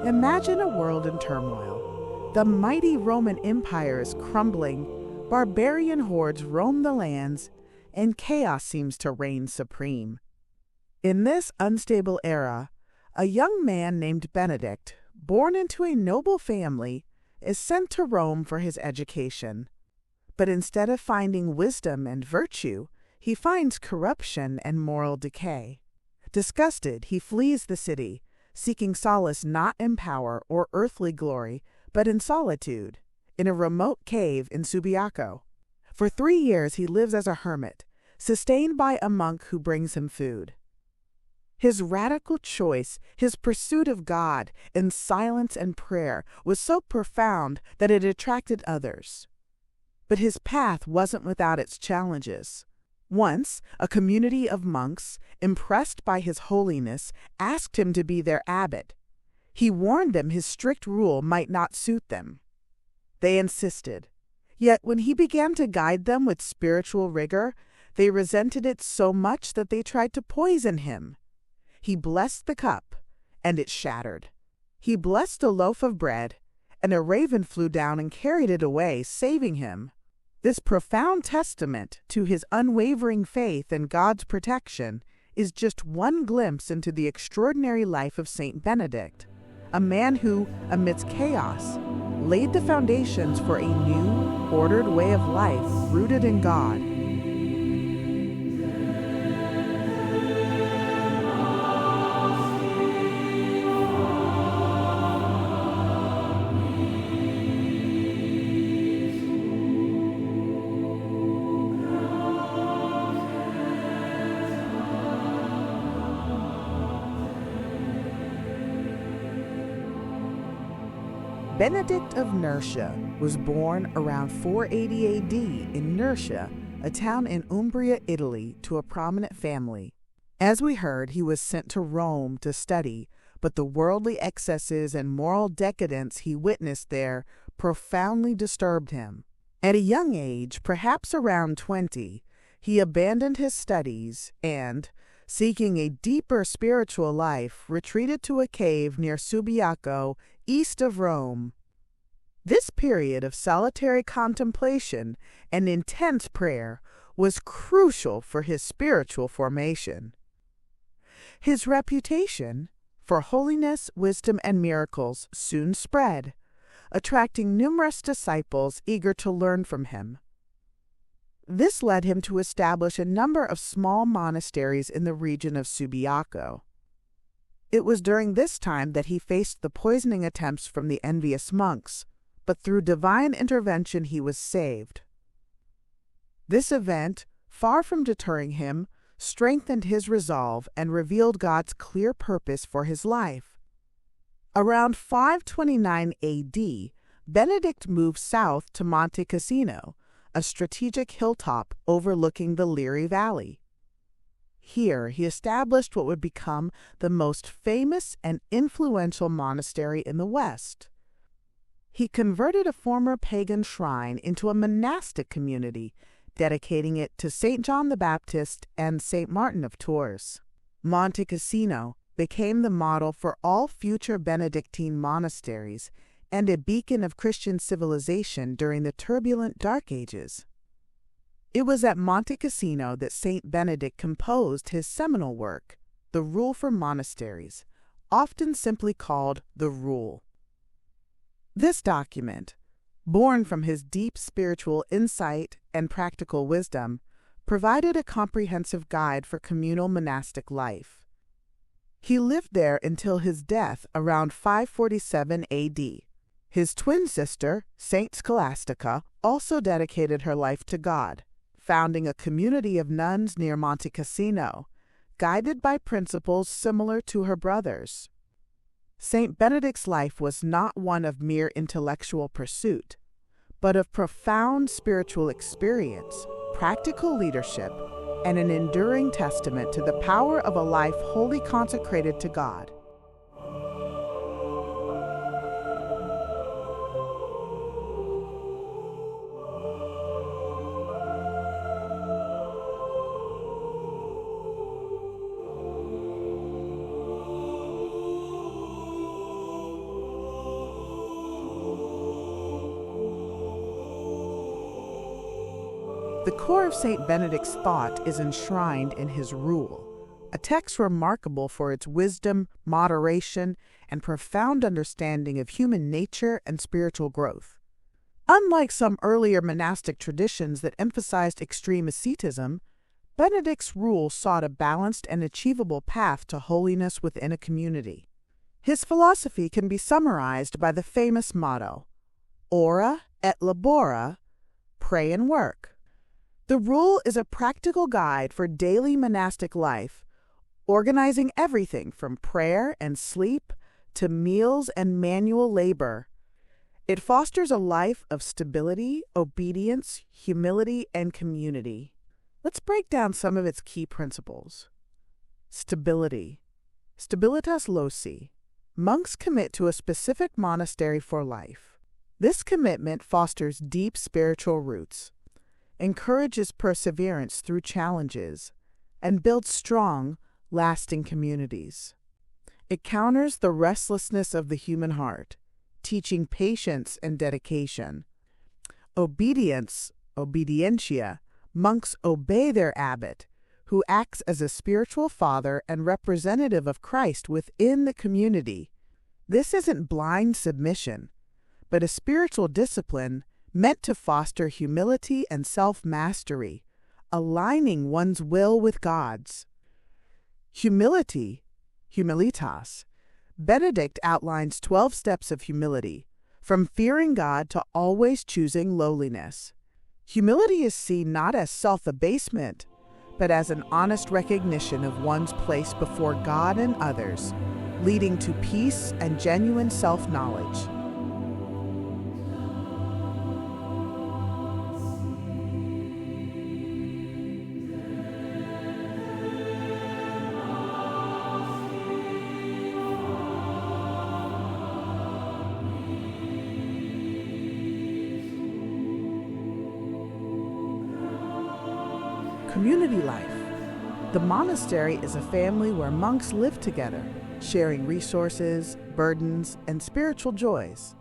Imagine a world in turmoil. The mighty Roman Empire is crumbling, barbarian hordes roam the lands, and chaos seems to reign supreme. In this unstable era, a young man named Benedict, born into a noble family, is sent to Rome for his education. But instead of finding wisdom and virtue, he finds corruption and moral decay. Disgusted, he flees the city, seeking solace not in power or earthly glory, but in solitude, in a remote cave in Subiaco. For 3 years he lives as a hermit, sustained by a monk who brings him food. His radical choice, his pursuit of God in silence and prayer, was so profound that it attracted others. But his path wasn't without its challenges. Once, a community of monks, impressed by his holiness, asked him to be their abbot. He warned them his strict rule might not suit them. They insisted. Yet when he began to guide them with spiritual rigor, they resented it so much that they tried to poison him. He blessed the cup, and it shattered. He blessed a loaf of bread, and a raven flew down and carried it away, saving him. This profound testament to his unwavering faith in God's protection is just one glimpse into the extraordinary life of Saint Benedict, a man who, amidst chaos, laid the foundations for a new, ordered way of life rooted in God. Benedict of Nursia was born around 480 AD in Nursia, a town in Umbria, Italy, to a prominent family. As we heard, he was sent to Rome to study, but the worldly excesses and moral decadence he witnessed there profoundly disturbed him. At a young age, perhaps around 20, he abandoned his studies and, seeking a deeper spiritual life, retreated to a cave near Subiaco, east of Rome. This period of solitary contemplation and intense prayer was crucial for his spiritual formation. His reputation for holiness, wisdom, and miracles soon spread, attracting numerous disciples eager to learn from him. This led him to establish a number of small monasteries in the region of Subiaco. It was during this time that he faced the poisoning attempts from the envious monks, but through divine intervention he was saved. This event, far from deterring him, strengthened his resolve and revealed God's clear purpose for his life. Around 529 AD, Benedict moved south to Monte Cassino, a strategic hilltop overlooking the Liri Valley. Here, he established what would become the most famous and influential monastery in the West. He converted a former pagan shrine into a monastic community, dedicating it to St. John the Baptist and St. Martin of Tours. Monte Cassino became the model for all future Benedictine monasteries and a beacon of Christian civilization during the turbulent Dark Ages. It was at Monte Cassino that Saint Benedict composed his seminal work, the Rule for Monasteries, often simply called the Rule. This document, born from his deep spiritual insight and practical wisdom, provided a comprehensive guide for communal monastic life. He lived there until his death around 547 AD. His twin sister, Saint Scholastica, also dedicated her life to God, founding a community of nuns near Monte Cassino, guided by principles similar to her brother's. Saint Benedict's life was not one of mere intellectual pursuit, but of profound spiritual experience, practical leadership, and an enduring testament to the power of a life wholly consecrated to God. core of Saint Benedict's thought is enshrined in his Rule, a text remarkable for its wisdom, moderation, and profound understanding of human nature and spiritual growth. Unlike some earlier monastic traditions that emphasized extreme asceticism, Benedict's Rule sought a balanced and achievable path to holiness within a community. His philosophy can be summarized by the famous motto, Ora et labora, pray and work. The Rule is a practical guide for daily monastic life, organizing everything from prayer and sleep to meals and manual labor. It fosters a life of stability, obedience, humility, and community. Let's break down some of its key principles. Stability. Stabilitas loci. Monks commit to a specific monastery for life. This commitment fosters deep spiritual roots, encourages perseverance through challenges, and builds strong, lasting communities. It counters the restlessness of the human heart, teaching patience and dedication. Obedience, obedientia. Monks obey their abbot, who acts as a spiritual father and representative of Christ within the community. This isn't blind submission, but a spiritual discipline meant to foster humility and self-mastery, aligning one's will with God's. Humility, humilitas. Benedict outlines 12 steps of humility, from fearing God to always choosing lowliness. Humility is seen not as self-abasement, but as an honest recognition of one's place before God and others, leading to peace and genuine self-knowledge. Community life. The monastery is a family where monks live together, sharing resources, burdens, and spiritual joys.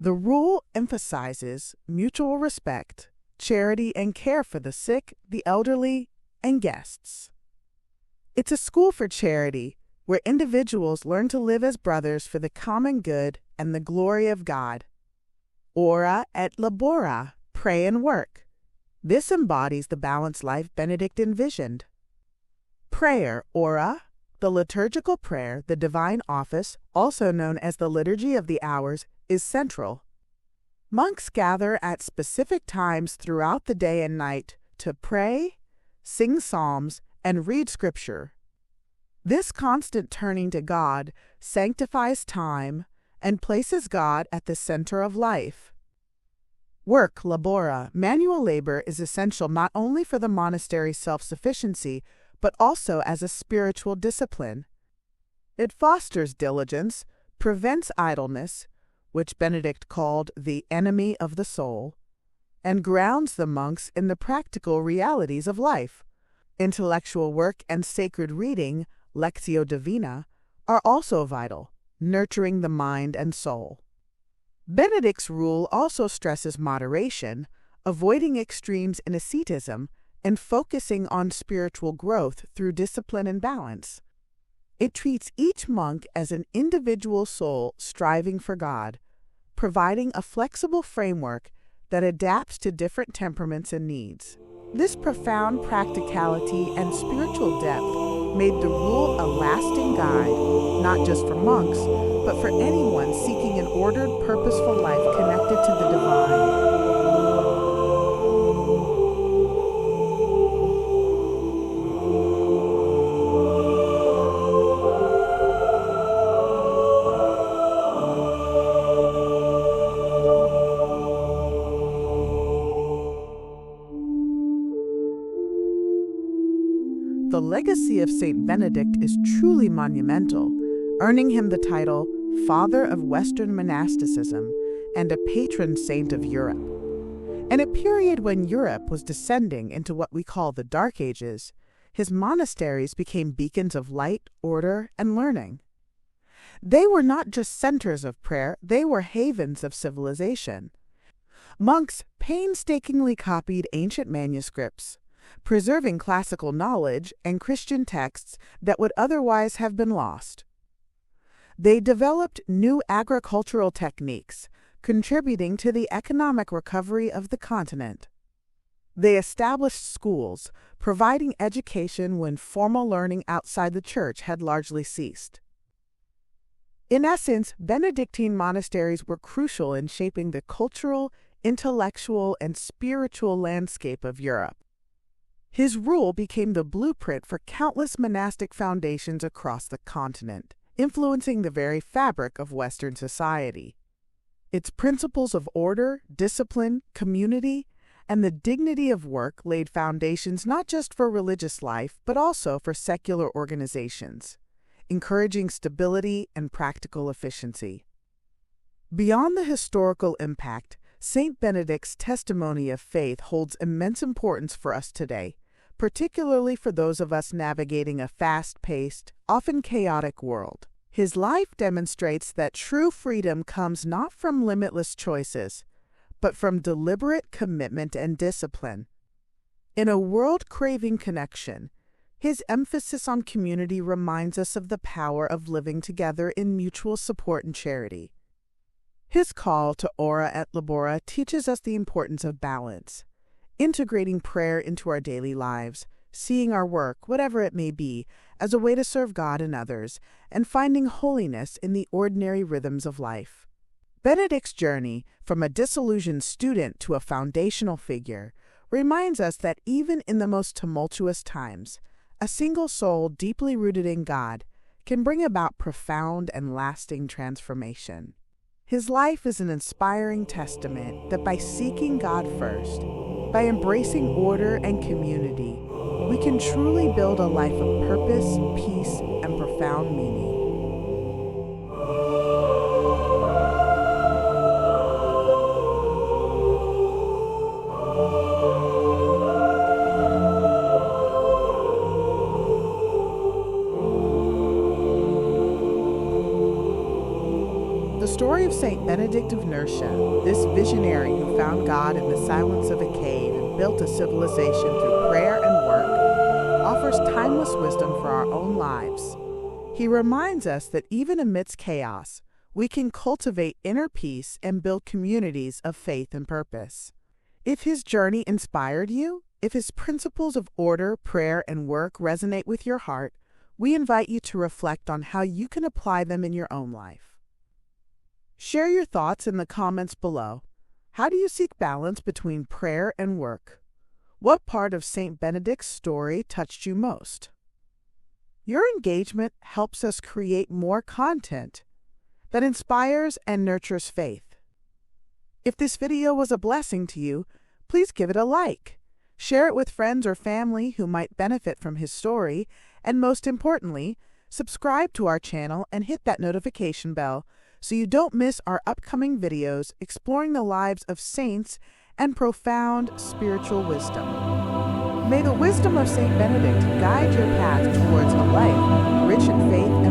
The Rule emphasizes mutual respect, charity, and care for the sick, the elderly, and guests. It's a school for charity, where individuals learn to live as brothers for the common good and the glory of God. Ora et labora, pray and work. This embodies the balanced life Benedict envisioned. Prayer, ora, the liturgical prayer, the divine office, also known as the Liturgy of the Hours, is central. Monks gather at specific times throughout the day and night to pray, sing psalms, and read scripture. This constant turning to God sanctifies time and places God at the center of life. Work, labora, manual labor is essential not only for the monastery's self-sufficiency, but also as a spiritual discipline. It fosters diligence, prevents idleness, which Benedict called the enemy of the soul, and grounds the monks in the practical realities of life. Intellectual work and sacred reading, lectio divina, are also vital, nurturing the mind and soul. Benedict's Rule also stresses moderation, avoiding extremes in asceticism, and focusing on spiritual growth through discipline and balance. It treats each monk as an individual soul striving for God, providing a flexible framework that adapts to different temperaments and needs. This profound practicality and spiritual depth made the Rule a lasting guide, not just for monks, but for anyone seeking an ordered, purposeful life connected to the divine. The legacy of Saint Benedict is truly monumental, earning him the title Father of Western Monasticism and a patron saint of Europe. In a period when Europe was descending into what we call the Dark Ages, his monasteries became beacons of light, order, and learning. They were not just centers of prayer, they were havens of civilization. Monks painstakingly copied ancient manuscripts, preserving classical knowledge and Christian texts that would otherwise have been lost. They developed new agricultural techniques, contributing to the economic recovery of the continent. They established schools, providing education when formal learning outside the church had largely ceased. In essence, Benedictine monasteries were crucial in shaping the cultural, intellectual, and spiritual landscape of Europe. His rule became the blueprint for countless monastic foundations across the continent, influencing the very fabric of Western society. Its principles of order, discipline, community, and the dignity of work laid foundations not just for religious life, but also for secular organizations, encouraging stability and practical efficiency. Beyond the historical impact, Saint Benedict's testimony of faith holds immense importance for us today, particularly for those of us navigating a fast-paced, often chaotic world. His life demonstrates that true freedom comes not from limitless choices, but from deliberate commitment and discipline. In a world craving connection, his emphasis on community reminds us of the power of living together in mutual support and charity. His call to ora et labora teaches us the importance of balance, integrating prayer into our daily lives, seeing our work, whatever it may be, as a way to serve God and others, and finding holiness in the ordinary rhythms of life. Benedict's journey, from a disillusioned student to a foundational figure, reminds us that even in the most tumultuous times, a single soul deeply rooted in God can bring about profound and lasting transformation. His life is an inspiring testament that by seeking God first, by embracing order and community, we can truly build a life of purpose, peace, and profound meaning. The story of Saint Benedict of Nursia, this visionary who found God in the silence of a cave and built a civilization through prayer and work, offers timeless wisdom for our own lives. He reminds us that even amidst chaos, we can cultivate inner peace and build communities of faith and purpose. If his journey inspired you, if his principles of order, prayer, and work resonate with your heart, we invite you to reflect on how you can apply them in your own life. Share your thoughts in the comments below. How do you seek balance between prayer and work? What part of Saint Benedict's story touched you most? Your engagement helps us create more content that inspires and nurtures faith. If this video was a blessing to you, please give it a like. Share it with friends or family who might benefit from his story, and most importantly, subscribe to our channel and hit that notification bell so you don't miss our upcoming videos exploring the lives of saints and profound spiritual wisdom. May the wisdom of Saint Benedict guide your path towards a life rich in faith and